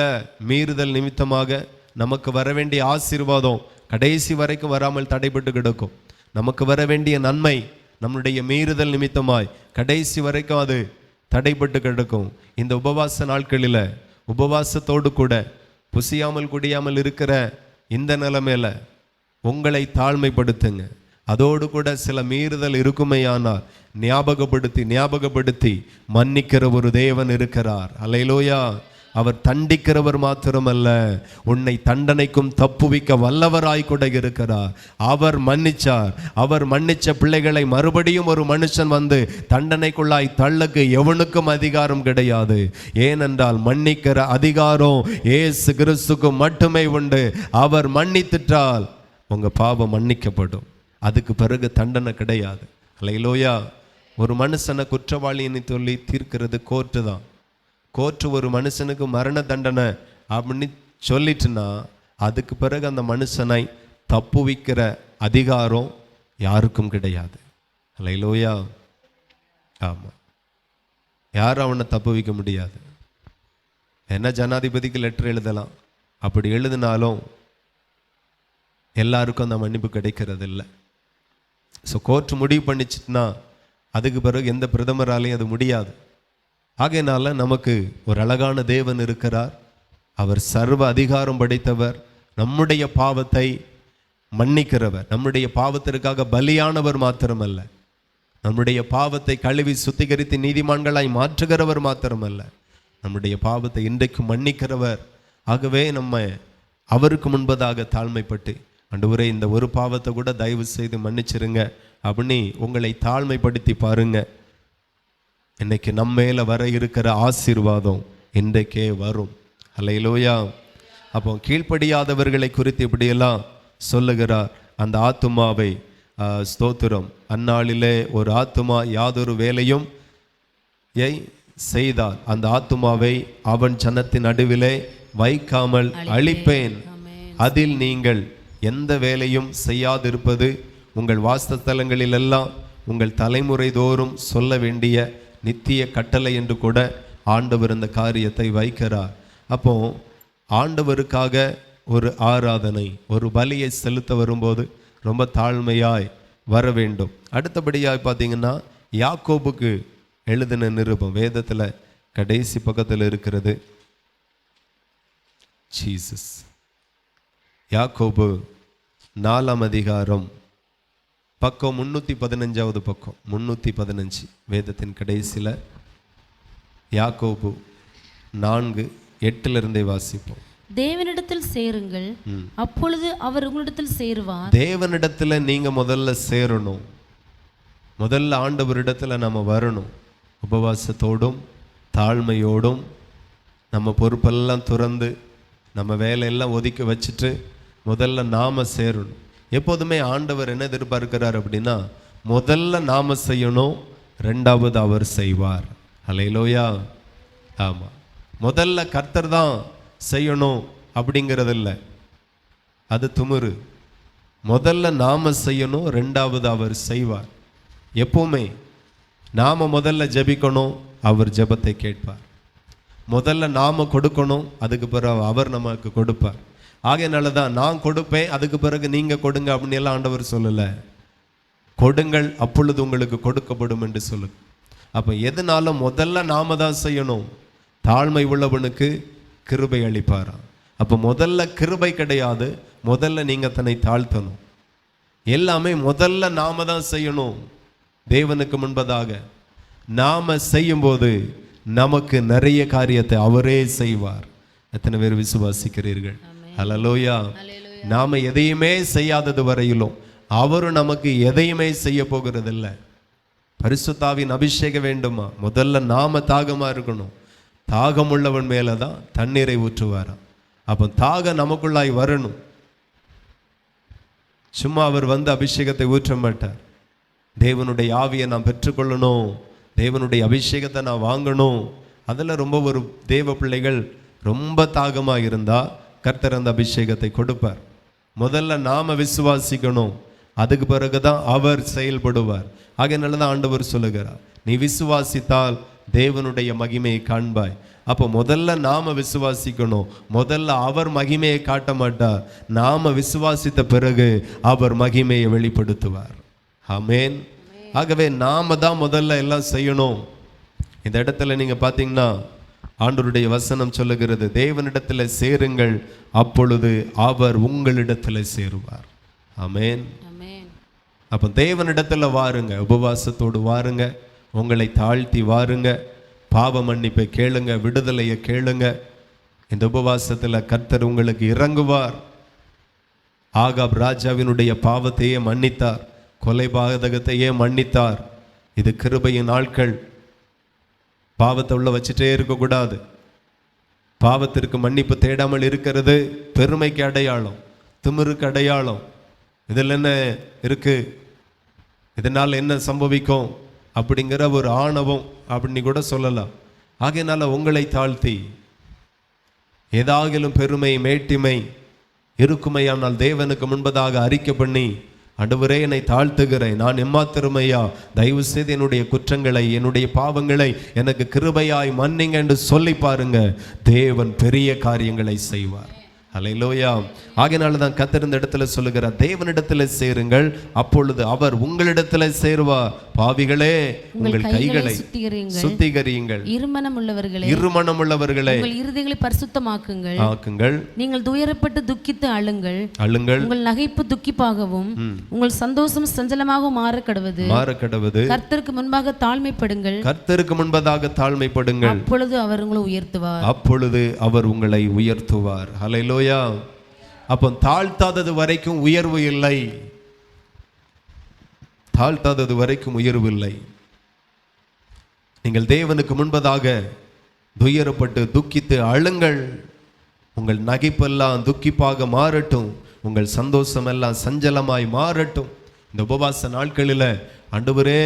மீறுதல் நிமித்தமாக நமக்கு வர வேண்டிய ஆசீர்வாதம் கடைசி வரைக்கும் வராமல் தடைபட்டு கிடக்கும். நமக்கு வர வேண்டிய நன்மை நம்முடைய மீறுதல் நிமித்தமாய் கடைசி வரைக்கும் அது தடைபட்டு கிடக்கும். இந்த உபவாச நாட்களில் உபவாசத்தோடு கூட புசியாமல் குடியாமல் இருக்கிற இந்த நிலைமையில உங்களை தாழ்மைப்படுத்துங்க. அதோடு கூட சில மீறுதல் இருக்குமையானால் ஞாபகப்படுத்தி மன்னிக்கிற ஒரு தேவன் இருக்கிறார். அல்லேலூயா. அவர் தண்டிக்கிறவர் மாத்திரமல்ல, உன்னை தண்டனைக்கும் தப்புவிக்க வல்லவராய் கூட இருக்கிறார். அவர் மன்னிச்சார். அவர் மன்னிச்ச பிள்ளைகளை மறுபடியும் ஒரு மனுஷன் வந்து தண்டனைக்குள்ளாய் தள்ளக்கு எவனுக்கும் அதிகாரம் கிடையாது. ஏனென்றால் மன்னிக்கிற அதிகாரம் இயேசு கிறிஸ்துக்கு மட்டுமே உண்டு. அவர் மன்னித்துட்டால் உங்க பாவம் மன்னிக்கப்படும். அதுக்கு பிறகு தண்டனை கிடையாது. அல்லேலூயா. ஒரு மனுஷனை குற்றவாளின்னு சொல்லி தீர்க்கிறது கோர்ட்டு தான். கோர்ட்டு ஒரு மனுஷனுக்கு மரண தண்டனை அப்படின்னு சொல்லிட்டுனா அதுக்கு பிறகு அந்த மனுஷனை தப்புவிக்கிற அதிகாரம் யாருக்கும் கிடையாது. அல்லேலூயா. ஆமாம், யாரும் அவனை தப்புவிக்க முடியாது. என்ன ஜனாதிபதிக்கு லெட்டர் எழுதலாம், அப்படி எழுதினாலும் எல்லாருக்கும் அந்த மன்னிப்பு கிடைக்கிறது இல்லை. ஸோ கோர்ட்டு முடிவு பண்ணிச்சுட்டுனா அதுக்கு பிறகு எந்த பிரதமராலையும் அது முடியாது. ஆகையினால நமக்கு ஒரு அழகான தேவன் இருக்கிறார். அவர் சர்வ அதிகாரம் படைத்தவர், நம்முடைய பாவத்தை மன்னிக்கிறவர், நம்முடைய பாவத்திற்காக பலியானவர் மாத்திரமல்ல, நம்முடைய பாவத்தை கழுவி சுத்திகரித்து நீதிமான்களாய் மாற்றுகிறவர் மாத்திரமல்ல, நம்முடைய பாவத்தை இன்றைக்கு மன்னிக்கிறவர். ஆகவே நம்ம அவருக்கு முன்பதாக தாழ்மைப்பட்டு, ஆண்டவரே இந்த ஒரு பாவத்தை கூட தயவு செய்து மன்னிச்சிருங்க அப்படின்னு உங்களை தாழ்மைப்படுத்தி பாருங்க. இன்னைக்கு நம்ம மேல வர இருக்கிற ஆசீர்வாதம் இன்றைக்கே வரும். அல்லேலூயா. அப்போ கீழ்ப்படியாதவர்களை குறித்து இப்படியெல்லாம் சொல்லுகிறார். அந்த ஆத்துமாவை ஸ்தோத்திரம், அந்நாளிலே ஒரு ஆத்துமா யாதொரு வேலையும் செய்தால் அந்த ஆத்துமாவை அவன் ஜனத்தின் நடுவிலே வைக்காமல் அழிப்பேன். அதில் நீங்கள் எந்த வேலையும் செய்யாதிருப்பது உங்கள் வாசஸ்தலங்களிலெல்லாம் உங்கள் தலைமுறை தோறும் சொல்ல வேண்டிய நித்திய கட்டளை என்று கூட ஆண்டவர் இந்த காரியத்தை வைக்கிறார். அப்போ ஆண்டவருக்காக ஒரு ஆராதனை, ஒரு பலியை செலுத்த வரும்போது ரொம்ப தாழ்மையாய் வர வேண்டும். அடுத்தபடியாய் பார்த்தீங்கன்னா யாக்கோபுக்கு எழுதின நிருபம் வேதத்தில் கடைசி பக்கத்தில் இருக்கிறது. ஜீசஸ் யாக்கோபு 4ஆம் அதிகாரம் பக்கம் 315வது பக்கம் 315 வேதத்தின் கடைசியில் யாக்கோபு 4 8 வாசிப்போம். தேவனிடத்தில் சேருங்கள், அப்பொழுது அவர் உங்களிடத்தில் சேருவார். தேவனிடத்துல நீங்க முதல்ல சேரணும். முதல்ல ஆண்டவரிடத்துல நம்ம வரணும். உபவாசத்தோடும் தாழ்மையோடும் நம்ம பொறுப்பெல்லாம் துறந்து நம்ம வேலையெல்லாம் ஒதுக்கி வச்சுட்டு முதல்ல நாம சேரணும். எப்போதுமே ஆண்டவர் என்ன எதிர்பார்க்கிறார் அப்படின்னா, முதல்ல நாம செய்யணும், ரெண்டாவது அவர் செய்வார். அல்லேலூயா. ஆமா, முதல்ல கர்த்தர் தான் செய்யணும் அப்படிங்கிறது இல்லை, அது துமுறு. முதல்ல நாம செய்யணும், ரெண்டாவது அவர் செய்வார். எப்பவுமே நாம முதல்ல ஜெபிக்கணும், அவர் ஜெபத்தை கேட்பார். முதல்ல நாம கொடுக்கணும், அதுக்கு பிறகு அவர் நமக்கு கொடுப்பார். ஆகையினால தான் நான் கொடுப்பேன், அதுக்கு பிறகு நீங்க கொடுங்க அப்படின்னு எல்லாம் ஆண்டவர் சொல்லலை. கொடுங்கள், அப்பொழுது உங்களுக்கு கொடுக்கப்படும் என்று சொல்லுங்க. அப்போ எதுனாலும் முதல்ல நாம தான் செய்யணும். தாழ்மை உள்ளவனுக்கு கிருபை அளிப்பாராம். அப்போ முதல்ல கிருபை கிடையாது, முதல்ல நீங்க தன்னை தாழ்த்தணும். எல்லாமே முதல்ல நாம தான் செய்யணும். தேவனுக்கு முன்பதாக நாம செய்யும்போது நமக்கு நிறைய காரியத்தை அவரே செய்வார். எத்தனை பேர் விசுவாசிக்கிறீர்கள்? அல்லேலூயா. நாம எதையுமே செய்யாதது வரையிலும் அவரும் நமக்கு எதையுமே செய்ய போகிறதில்லை. பரிசுத்தாவின் அபிஷேகம் வேண்டுமா? முதல்ல நாம தாகமா இருக்கணும். தாகம் உள்ளவன் மேலதான் தண்ணீரை ஊற்றுவாராம். அப்போ தாகம் நமக்குள்ளாய் வரணும். சும்மா அவர் வந்து அபிஷேகத்தை ஊற்ற மாட்டார். தேவனுடைய ஆவியை நான் பெற்றுக்கொள்ளணும், தேவனுடைய அபிஷேகத்தை நான் வாங்கணும். அதில் ரொம்ப ஒரு தேவ பிள்ளைகள் ரொம்ப தாகமாக இருந்தால் கர்த்தர் அந்த அபிஷேகத்தை கொடுப்பார். முதல்ல நாம விசுவாசிக்கணும், அதுக்கு பிறகுதான் அவர் செயல்படுவார். ஆகையினால தான் ஆண்டவர் சொல்லுகிறார், நீ விசுவாசித்தால் தேவனுடைய மகிமையை காண்பாய். அப்போ முதல்ல நாம விசுவாசிக்கணும். முதல்ல அவர் மகிமையை காட்ட மாட்டார், நாம விசுவாசித்த பிறகு அவர் மகிமையை வெளிப்படுத்துவார். ஆமென். ஆகவே நாம தான் முதல்ல எல்லாம் செய்யணும். இந்த இடத்துல நீங்க பார்த்தீங்கன்னா ஆண்டவருடைய வசனம் சொல்லுகிறது, தேவனிடத்தில் சேருங்கள், அப்பொழுது அவர் உங்களிடத்தில் சேருவார். ஆமென். அப்போ தேவனிடத்தில் வாருங்க, உபவாசத்தோடு வாருங்க, உங்களை தாழ்த்தி வாருங்க, பாவ மன்னிப்பை கேளுங்க, விடுதலையை கேளுங்க. இந்த உபவாசத்தில் கர்த்தர் உங்களுக்கு இறங்குவார். ஆகாப் ராஜாவினுடைய பாவத்தையே மன்னித்தார், கொலைபாதகத்தையே மன்னித்தார். இது கிருபையின் நாட்கள். பாவத்தை உள்ள வச்சுட்டே இருக்கக்கூடாது. பாவத்திற்கு மன்னிப்பு தேடாமல் இருக்கிறது பெருமைக்கு அடையாளம், திமிருக்கு அடையாளம். இதில் என்ன இருக்கு, இதனால் என்ன சம்பவிக்கும் அப்படிங்கிற ஒரு ஆணவம் அப்படின்னு கூட சொல்லலாம். ஆகையினால உங்களை தாழ்த்தி ஏதாகிலும் பெருமை மேட்டிமை இருக்குமையானால் தேவனுக்கு முன்பதாக அறிக்கை பண்ணி, ஆண்டவரே என்னை தாழ்த்துகிறேன், நான் எம்மாத்திருமையா, தயவு செய்து என்னுடைய குற்றங்களை என்னுடைய பாவங்களை எனக்கு கிருபையாய் மன்னிங்க என்று சொல்லி பாருங்க, தேவன் பெரிய காரியங்களை செய்வார். அல்லேலூயா. ஆகையினால தான் கர்த்தர் இந்த இடத்துல சொல்லுகிறார், தேவனிடத்தில் சேருங்கள், அப்பொழுது அவர் உங்களிடத்தில் சேருவார். பாவிகளே உங்கள் கைகளை சுத்திகரியுங்கள், இருமனம் உள்ளவர்களே உங்கள் இருதயங்களை பரிசுத்தமாக்குங்கள் ஆக்குங்கள். நீங்கள் துயரப்பட்டு துக்கித்து அழுங்கள், உங்கள் நகைப்பு துக்கிப்பாகவும் உங்கள் சந்தோஷம் சஞ்சலமாகவும் மாறக்கடவது. கர்த்தருக்கு முன்பாக தாழ்மைப்படுங்கள், அப்பொழுது அவர் உங்களை உயர்த்துவார். ஹல்லேலூயா. அப்போ தாழ்த்தாதது வரைக்கும் உயர்வு இல்லை, தாழ்த்தாதது வரைக்கும் உயர்வு இல்லை. நீங்கள் தேவனுக்கு முன்பதாக துயரப்பட்டு துக்கித்து அழுங்கள், உங்கள் நகைப்பெல்லாம் துக்கிப்பாக மாறட்டும், உங்கள் சந்தோஷம் எல்லாம் சஞ்சலமாய் மாறட்டும். இந்த உபவாச நாட்களில் ஆண்டவரே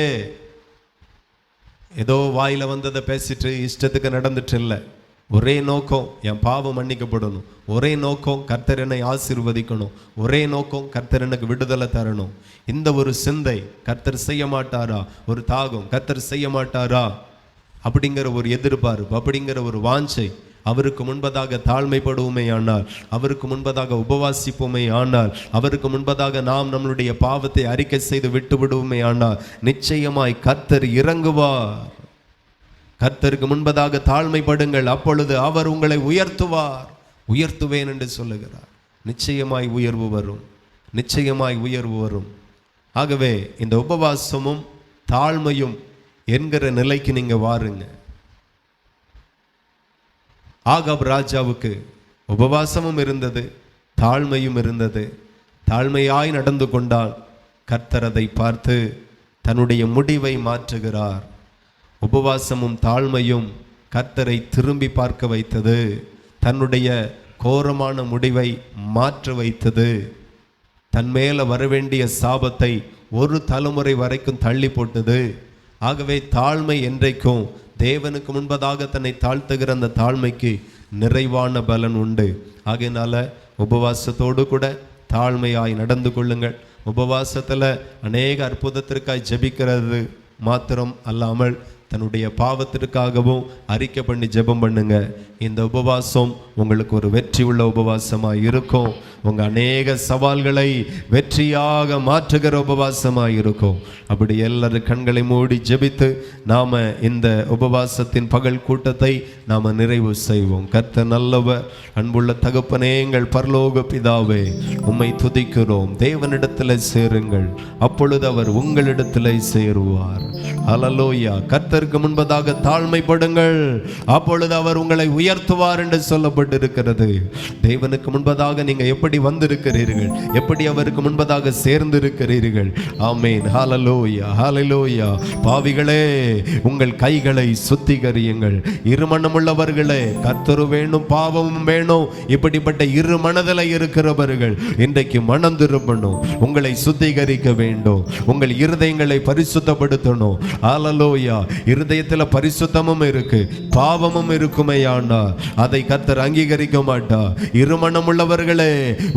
ஏதோ வாயில வந்ததை பேசிட்டு இஷ்டத்துக்கு நடந்துட்டு இல்லை. ஒரே நோக்கம், என் பாவம் மன்னிக்கப்படணும். ஒரே நோக்கம், கர்த்தர் என்னை ஆசீர்வதிக்கணும். ஒரே நோக்கம், கர்த்தர் எனக்கு விடுதலை தரணும். இந்த ஒரு சிந்தை, கர்த்தர் செய்ய மாட்டாரா, ஒரு தாகம், கர்த்தர் செய்ய மாட்டாரா அப்படிங்கிற ஒரு எதிர்பார்ப்பு, அப்படிங்கிற ஒரு வாஞ்சை, அவருக்கு முன்பதாக தாழ்மைப்படுவோமே ஆனால், அவருக்கு முன்பதாக உபவாசிப்போமே ஆனால், அவருக்கு முன்பதாக நாம் நம்மளுடைய பாவத்தை அறிக்கை செய்து விட்டு விடுவோமே ஆனால், நிச்சயமாய் கர்த்தர் இறங்குவார். கர்த்தருக்கு முன்பதாக தாழ்மைப்படுங்கள், அப்பொழுது அவர் உங்களை உயர்த்துவார். உயர்த்துவேன் என்று சொல்லுகிறார். நிச்சயமாய் உயர்வு வரும், நிச்சயமாய் உயர்வு வரும். ஆகவே இந்த உபவாசமும் தாழ்மையும் என்கிற நிலைக்கு நீங்க வாருங்க. ஆகாப் ராஜாவுக்கு உபவாசமும் இருந்தது, தாழ்மையும் இருந்தது. தாழ்மையாய் நடந்து கொண்டால் கர்த்தர் அதை பார்த்து தன்னுடைய முடிவை மாற்றுகிறார். உபவாசமும் தாழ்மையும் கர்த்தரை திரும்பி பார்க்க வைத்தது, தன்னுடைய கோரமான முடிவை மாற்ற வைத்தது. தன் மேல வரவேண்டிய சாபத்தை ஒரு தலைமுறை வரைக்கும் தள்ளி போட்டது. ஆகவே தாழ்மை என்றைக்கும் தேவனுக்கு முன்பதாக தன்னை தாழ்த்துகிற அந்த தாழ்மைக்கு நிறைவான பலன் உண்டு. ஆகையினால உபவாசத்தோடு கூட தாழ்மையாய் நடந்து கொள்ளுங்கள். உபவாசத்தில் அநேக அற்புதத்திற்காய் ஜெபிக்கிறது மாத்திரம் அல்லாமல் தன்னுடைய பாவத்திற்காகவும் அறிக்கை பண்ணி ஜெபம் பண்ணுங்க. இந்த உபவாசம் உங்களுக்கு ஒரு வெற்றி உள்ள உபவாசமாக இருக்கும். உங்கள் அநேக சவால்களை வெற்றியாக மாற்றுகிற உபவாசமாக இருக்கும். அப்படி எல்லாரும் கண்களை மூடி ஜெபித்து நாம் இந்த உபவாசத்தின் பகல் கூட்டத்தை நாம் நிறைவு செய்வோம். கர்த்தர் நல்லவர். அன்புள்ள தகப்பனே, எங்கள் பரலோக பிதாவே, உம்மை துதிக்கிறோம். தேவனிடத்தில் சேருங்கள், அப்பொழுது அவர் உங்களிடத்தில் சேருவார். ஹல்லேலூயா. கர்த்தருக்கு முன்பதாக தாழ்மைப்படுங்கள், அப்பொழுது அவர் உங்களை உயர்த்துவார் என்று சொல்லப்பட்டிருக்கிறது. தேவனுக்கு முன்பதாக நீங்க எப்படி வந்திருக்கிறீர்கள், எப்படி அவருக்கு முன்பதாக சேர்ந்திருக்கிறீர்கள். ஆமென். ஹல்லேலூயா, ஹல்லேலூயா. பாவிகளே, உங்கள் கைகளை சுத்திகரியுங்கள். இருமனமுள்ளவர்களே, கர்த்தர் வேணும், பாவமும் வேணும். இப்படிப்பட்ட இரு மனதில் இருக்கிறவர்கள் இன்றைக்கு மனம் திரும்பணும், உங்களை சுத்திகரிக்க வேண்டும், உங்கள் இருதயங்களை பரிசுத்தப்படுத்தணும். ஹல்லேலூயா. இருதயத்தில் பரிசுத்தமும் இருக்கு, பாவமும் இருக்குமேயானா அதை கர்த்தர் அங்கீகரிக்க மாட்டார். இருமனம் உள்ளவர்களே,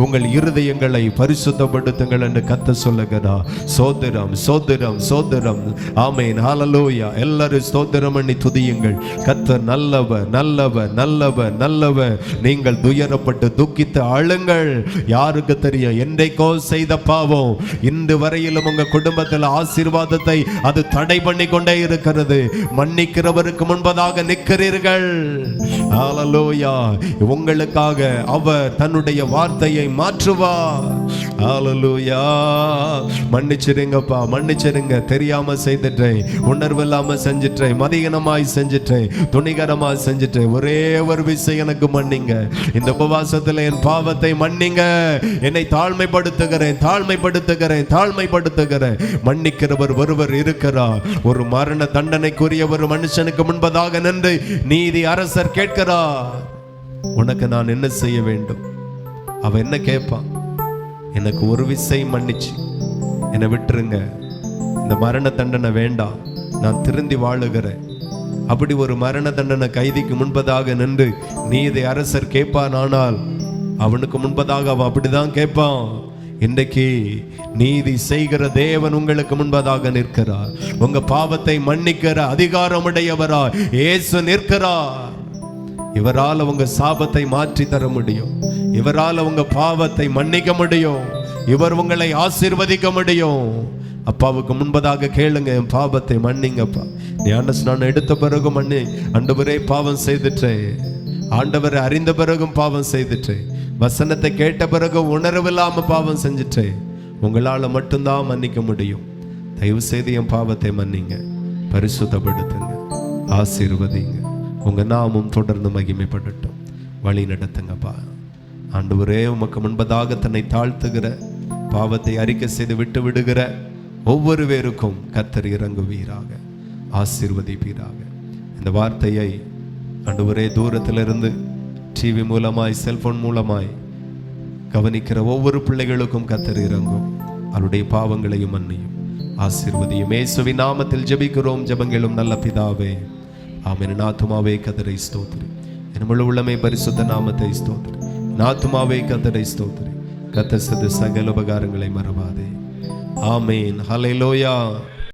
உங்கள் இருதயங்களை பரிசுத்தப்படுத்துங்கள் என்று கர்த்தர் சொல்லுகிறார். சோதரம் சோதரம் சோதரம். ஆமென். ஹல்லேலூயா. எல்லாரும் ஸ்தோத்திரம் பண்ணி துதியுங்கள். கர்த்தர் நல்லவர், நல்லவர், நல்லவர், நல்லவர். நீங்கள் துயரப்பட்டு துக்கித்து அழுங்கள். யாருக்கு தெரியும், என்றைக்கோ செய்த பாவம் இன்று வரையிலும் உங்க குடும்பத்தில் ஆசீர்வாதத்தை அது தடை பண்ணி கொண்டே இருக்கிறது. மன்னிக்கிறவருக்கு முன்பதாக நிற்கிறீர்கள். ஹல்லேலூயா. உங்களுக்காக அவர் தன்னுடைய வார்த்தையை மாற்றுவார். ஹல்லேலூயா. மன்னிச்சிருங்கப்பா, மன்னிச்சிருங்க. தெரியாம செய்துட்டேன், உணர்வு இல்லாம செஞ்சிட்டேன், மதியனமாய் செஞ்சிட்டேன், துணிகரமாய் செஞ்சிட்டேன். ஒரே ஒரு விஷயம் எனக்கு மன்னிங்க. இந்த உபவாசத்தில் என் பாவத்தை மன்னிங்க. என்னை தாழ்மைப்படுத்துகிறேன், தாழ்மைப்படுத்துகிறேன், தாழ்மைப்படுத்துகிறேன். மன்னிக்கிறவர் ஒருவர் இருக்கிறார். ஒரு மரண தண்டனைக்குரிய ஒரு மனுஷனுக்கு முன்பதாக நின்று நீதி அரசர் கேட்கிறார், உனக்கு நான் என்ன செய்ய வேண்டும்? அவன் என்ன கேட்பான்? எனக்கு ஒரு விஷயம் மன்னிச்சு என்னை விட்டுருங்க, இந்த மரண தண்டனை வேண்டாம், நான் திருந்தி வாழுகிறேன். அப்படி ஒரு மரண தண்டனை கைதிக்கு முன்பதாக நின்று நீதி அரசர் கேட்பான். ஆனால் அவனுக்கு முன்பதாக அவன் அப்படிதான் கேட்பான். இன்றைக்கு நீதி செய்கிற தேவன் உங்களுக்கு முன்பதாக நிற்கிறார். உங்க பாவத்தை மன்னிக்கிற அதிகாரமுடையவரா இயேசு நிற்கிறார். இவரால் உங்க சாபத்தை மாற்றி தர முடியும், இவரால் உங்க பாவத்தை மன்னிக்க முடியும், இவர் உங்களை ஆசீர்வதிக்க முடியும். அப்பாவுக்கு முன்பதாக கேளுங்க, என் பாவத்தை மன்னிங்கப்பா. ஞான ஸ்நானம் எடுத்த பிறகு மன்னி, ஆண்டவரே பாவம் செய்துட்டேன், ஆண்டவரை அறிந்த பிறகும் பாவம் செய்துட்டேன், வசனத்தை கேட்ட பிறகு உணர்வில்லாம பாவம் செஞ்சுட்டேன், உங்களால மட்டும்தான் மன்னிக்க முடியும். தயவு செய்து என் பாவத்தை மன்னிங்க, பரிசுத்தப்படுத்துங்க, ஆசீர்வதிங்க. உங்க நாமும் தொடர்ந்து மகிமைப்படட்டும். வழி நடத்துங்கப்பா. ஆண்டவரே, உமக்கு முன்பதாக தன்னை தாழ்த்துகிற, பாவத்தை அறிக்கை செய்து விட்டு விடுகிற ஒவ்வொரு பேருக்கும் கர்த்தர் இறங்குவீராக, ஆசீர்வதிப்பீராக. இந்த வார்த்தையை ஆண்டவரே தூரத்திலிருந்து டிவி மூலமாய், செல்போன் மூலமாய் கவனிக்கிற ஒவ்வொரு பிள்ளைகளுக்கும் கர்த்தர் இறங்கும். அவருடைய பாவங்களையும் மன்னியும், ஆசீர்வதியும். இயேசுவின் நாமத்தில் ஜெபிக்கிறோம் ஜெபங்களும் நல்ல பிதாவே, ஆமென். ஆத்துமாவே கர்த்தரை ஸ்தோத்திரி, என் முழு உள்ளமே பரிசுத்த நாமத்தை ஸ்தோத்திரி. ஆத்துமாவே கர்த்தரை ஸ்தோத்திரி, கர்த்தர் செய்த சகல உபகாரங்களை மறவாதே. ஆமென். ஹல்லேலூயா.